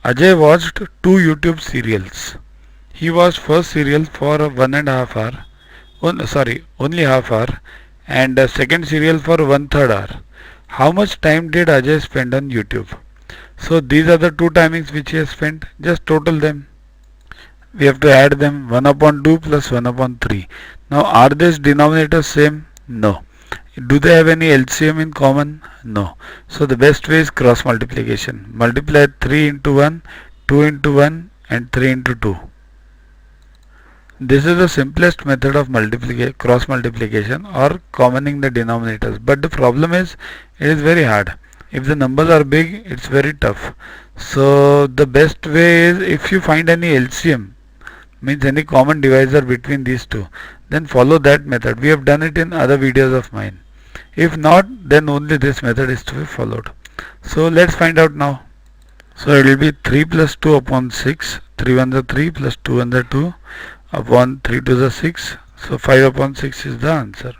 Ajay watched two YouTube serials. He watched first serial for 1.5 hour. Only half hour, and second serial for 1/3 hour. How much time did Ajay spend on YouTube? So these are the two timings which he has spent. Just total them. We have to add them. 1 upon 2 plus 1 upon 3. Now are these denominators same? No. Do they have any LCM in common? No. So the best way is cross multiplication. Multiply 3 into 1, 2 into 1 and 3 into 2. This is the simplest method of cross multiplication or commoning the denominators. But the problem is it is very hard. If the numbers are big, it's very tough. So the best way is, if you find any LCM, means any common divisor between these two, then follow that method. We have done it in other videos of mine. If not, then only this method is to be followed. So let's find out now. So it will be 3 plus 2 upon 6. 3 1 the 3 plus 2 1 the 2 upon 3 to the 6. So 5 upon 6 is the answer.